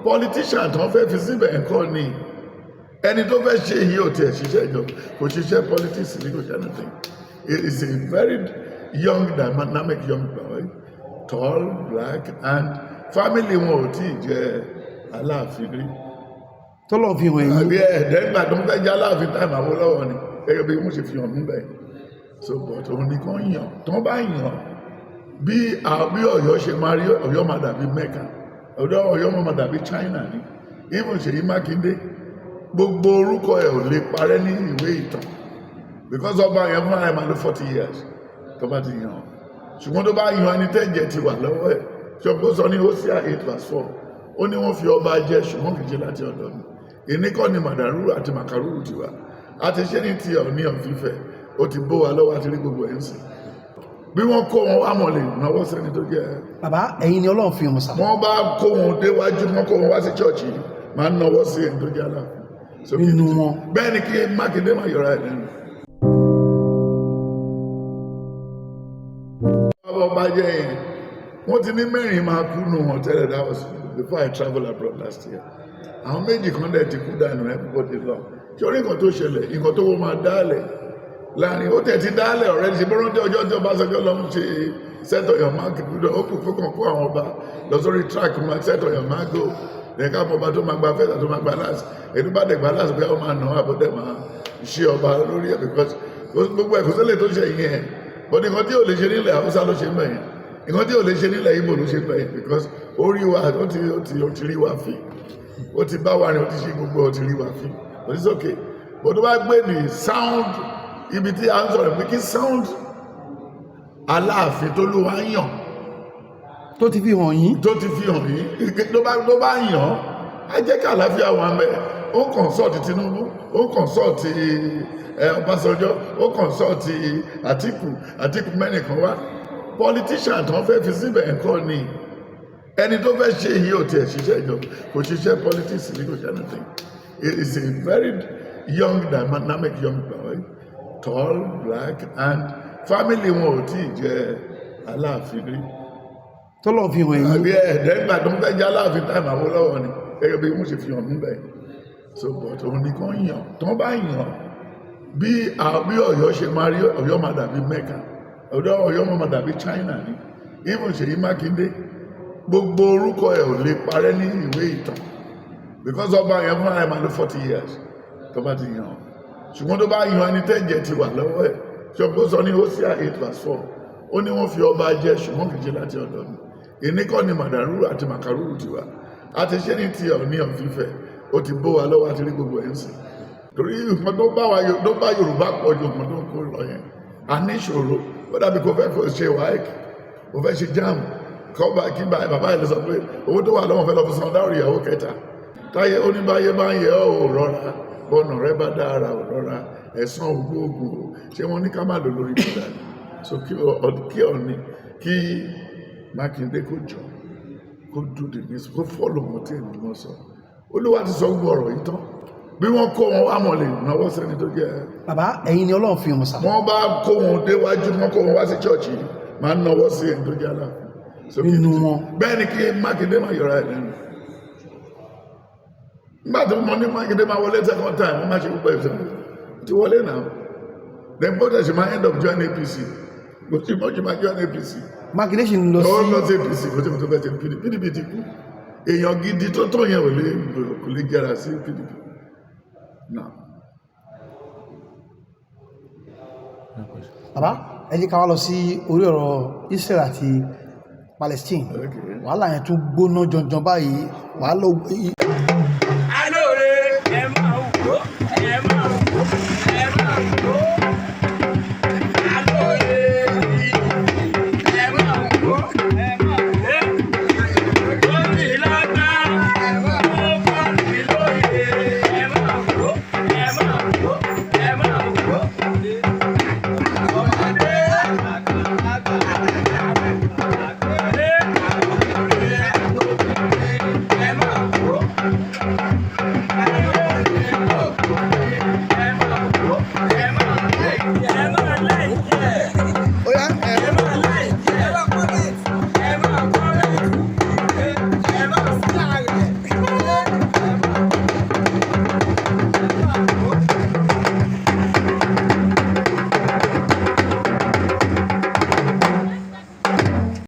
politician tó ń fẹ́ fi síbẹ̀ nǹkan ni ẹni tó fẹ́ ṣe yìí ò tiẹ̀ ṣiṣẹ́ ìjọba kò ṣiṣẹ́ politics ní kò ṣe anything. He is a very young dynamic young boy, tall, black, and family wọn ò tí ì jẹ́ Alaafin rí. tọ́lọ̀ fi hàn yín. àbí ẹ̀ẹ́dẹ́gbà tó ń fẹ́ jẹ́ Alaafin táìmù Awólọ́wọ̀ ni gẹ́gẹ́ bí wọ́n ṣe fi hàn mí bẹ́ẹ̀. So but òun nìkan yàn tó bá yàn bí Ọ̀yọ́ ṣe máa rí Ọ̀yọ́ máa dàbí Mecca Ọ̀yọ́ máa dàbí China ni even Ṣèyí Mákindé gbogbo orúkọ ẹ̀ ò lè parẹ́ ní ìwé ìtàn because ọba yẹn fún àìmọ̀ ló 40 years tó bá ti yàn ṣùgbọ́n tó bá yàn ẹni tẹ́jẹ̀ ti wà lọ́wọ́ ẹ̀ ṣọ́gbó sọ ní Hosea 8:4 ó ní wọ́n fi ọba jẹ ṣùgbọ́n kìí ṣe láti ọ̀dọ̀ mi èní kọ́ ni màdàrú àti màkàrúrù ti wà á ti ṣe ní ti Ọọ̀ni of Ifẹ̀ ó ti bó wa lọ́wọ́ àti rí gbogbo ẹ̀ ń sìn bí wọ́n kó wọn wá mọ̀ lè náwó sẹ́ni tó jẹ́ bàbá ẹ̀yin ni Ọlọ́run fi hàn sá. wọ́n bá kó wọn déwájú wọ́n kó wọn wá sí chọ́ọ̀chì máa ń náwó sí ẹni tó jẹ́ Aláàfin nínú wọn. bẹ́ẹ̀ ni kí Mákindé máa yọra ẹ̀ lẹ́nu. ọba jẹ́ yẹn wọ́n ti ní mẹ́rin máa kú nù wọn tẹ́lẹ̀ that was before I travel abroad last year àwọn méjì kan dẹ̀ ti kú dànù everybody lọ sórí nǹkan tó ṣẹlẹ̀ nǹkan tó wọ́n máa dálẹ̀ láàrin ó tẹ̀ ti dálẹ̀ ọ̀rẹ́ ṣe bọ́rọ̀ jẹ́ ọjọ́ tí Ọbásanjọ́ lọ ń ṣe set on your mark ó kù fún kan kó àwọn ọba lọ sórí track máa set on your mark go lẹ́ka ọba tó máa gba fẹ́ta tó máa gba láàsì èdè bá dẹ̀ gba láàsì pé ọmọ àná àbọ̀dẹ̀ máa ṣe ọba lórí ẹ̀ because gbogbo ẹ̀kọ́ sílẹ̀ tó ṣe yẹn but nǹkan tí ò lè ṣe nílẹ̀ Haúsá ló ṣe mẹ́yìn nǹkan tí ò lè ṣe nílẹ̀ Ìgbò ló ṣe mẹ́yìn because ó rí wa ó ti rí wa fi ó ti bá wa rìn ó ti ṣe gbogbo ó ti rí wa fi but it's okay but tó bá gbé ní sound ibi tí a ń sọ̀rọ̀ pé kí sound Aláàfin tó ló wá yàn tó ti fi hàn yín. tó ti fi hàn yín ló bá yàn á jẹ́ kí àlàáfíà wà mẹ́ ó consult Tinubu ó consult Ọbásanjọ́ ó consult Àtíkù mẹ́nìkan wá politician tó ń fẹ́ fi síbẹ̀ nǹkan ni ẹni tó fẹ́ ṣe yìí ò tiẹ̀ ṣiṣẹ́ ìjọba kò ṣiṣẹ́ politics ní kò ṣe anything. He is a very young dynamic young boy, tall, black, and family wọn ò tí ì jẹ́ Aláàfin rí. tọ́lọ̀ fi hàn yín. àbí ẹ̀ẹ́dẹ́gbà tó ń fẹ́ jẹ́ Aláàfin táìmù Awólọ́wọ̀ ni gẹ́gẹ́ bí wọ́n ṣe fi hàn mí bẹ́ẹ̀. So but òun nìkan yàn tó bá yàn bí Ọ̀yọ́ ṣe máa rí Ọ̀yọ́ máa dàbí Mecca Ọ̀yọ́ máa dàbí China ni even Ṣèyí Mákindé gbogbo orúkọ ẹ̀ ò lè parẹ́ ní ìwé ìtàn because ọba yẹn fún àìmọ̀ ló 40 years tó bá ti yàn ṣùgbọ́n tó bá yàn ẹni tẹ́jẹ̀ ti wà lọ́wọ́ ẹ̀ ṣọ́gbó sọ ní Hosea 8:4 ó ní wọ́n fi ọba jẹ ṣùgbọ́n kìí ṣe láti ọ̀dọ̀ mi èní kọ́ ni màdàrú àti màkàrúrù ti wà á ti ṣe ní ti Ọọ̀ni of Ifẹ̀ ó ti bó wa lọ́wọ́ àti rí gbogbo ẹ̀ ń sìn torí nǹkan tó bá Yorùbá pọ̀ ju nǹkan tó ń kó lọ yẹn a ní ìṣòro ó dàbí kó fẹ́ ṣe WAEC kó fẹ́ ṣe JAMB kọ́ba kí bàbá ẹ̀ lọ sọ pé owó tó wà lọ́wọ́ fẹ́ lọ fi san dáwọ̀ ìyàwó kẹta táyé oníbáyé bá ń yẹ ọ́ rọra bọ́nà rẹ bá dára ò rọra ẹ̀sán ògbóògùn o ṣé wọ́n ní ká má lò lórí ìgbà so kí Ọọ̀ni kí Mákindé kó jọ kó dúdú ní kó fọ́lọ̀ wọn tí èmi wọn sọ Olúwa ti sọ gbogbo ọ̀rọ̀ yìí tán bí wọ́n kó wọn wá mọ̀ lè náwó sẹ́ni tó jẹ́. bàbá ẹ̀yin ni Ọlọ́run fi hàn sá. wọ́n bá kó wọn déwájú wọ́n kó wọn wá sí chọ́ọ̀chì máa ń náwó sí ẹni tó jẹ́ Aláàfin nínú wọn. bẹ́ẹ̀ ni kí Mákindé máa yọra ẹ̀ lẹ́nu nígbà tó mọ ní Mákindé máa wọlé second time wọ́n máa ṣe púpọ̀ ìfẹ́ ti wọlé náà then bọ́dẹ̀ ṣe máa end up join APC kò tí mọ́ ṣe máa join APC Mákindé ṣì ń lọ sí. ó lọ sí APC kò tí mo tó fẹ́ ṣe PDP ti kú èèyàn gidi tó tó yẹn kò lè jẹrà sí PDP náà. bàbá ẹ jẹ́ ká wá lọ sí orí ọ̀rọ̀ Israel àti Palestine wàhálà yẹn tún gbóná jọjọ báyìí wàhálà. alóore ẹ máa wò